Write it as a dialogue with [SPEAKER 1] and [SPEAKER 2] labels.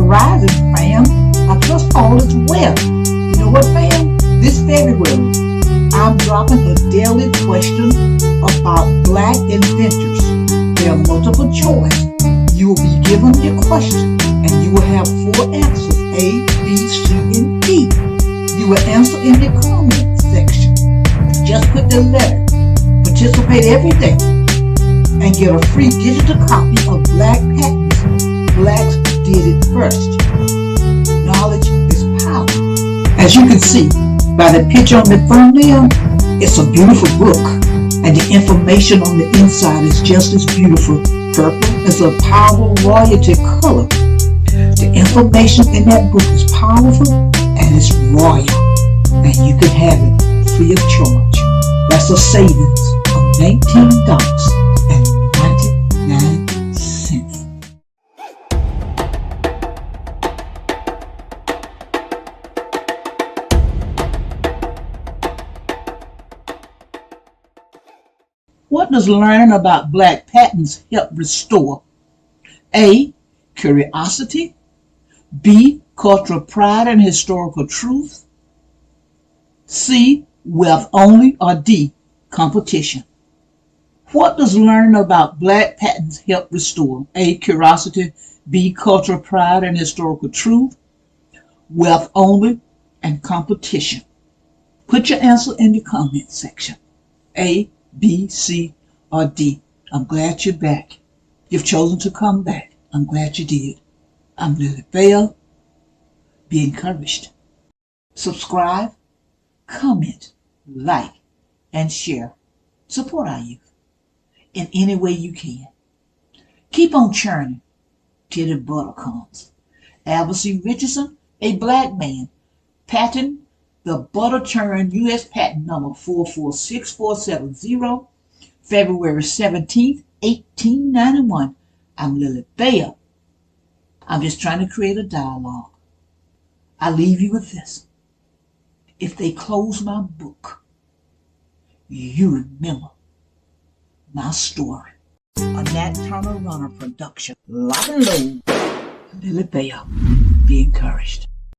[SPEAKER 1] rising, fam. I trust all is well. You know what, fam? This February, I'm dropping a daily question about Black inventors. There are multiple choice. You will be given your question, and you will have 4 answers, A, B, C, and D. You will answer in the comment section. Just put the letter. Participate every day and get a free digital copy of Black patents. Blacks did it first. Knowledge is power. As you can see by the picture on the thumbnail, it's a beautiful book, and the information on the inside is just as beautiful. Purple is a powerful royalty color. The information in that book is powerful and it's royal, and you can have it free of charge. That's a savings of $19.99. What does learning about Black patents help restore? A, curiosity. B, cultural pride and historical truth. C, wealth only. Or D, competition. What does learning about Black patents help restore? A, curiosity. B, cultural pride and historical truth. Wealth only and competition. Put your answer in the comment section. A, B, C, or D. I'm glad you're back. You've chosen to come back. I'm glad you did. I'm Lily Bell. Be encouraged. Subscribe, comment, like, and share. Support our youth in any way you can. Keep on churning till the butter comes. Albert C. Richardson, a Black man, patent the butter churn U.S. patent number 446470, February 17th, 1891. I'm Lily Bell. I'm just trying to create a dialogue. I leave you with this. If they close my book, you remember my story. A Nat Turner Runner production. Lock and load. Lily Bell. Be encouraged.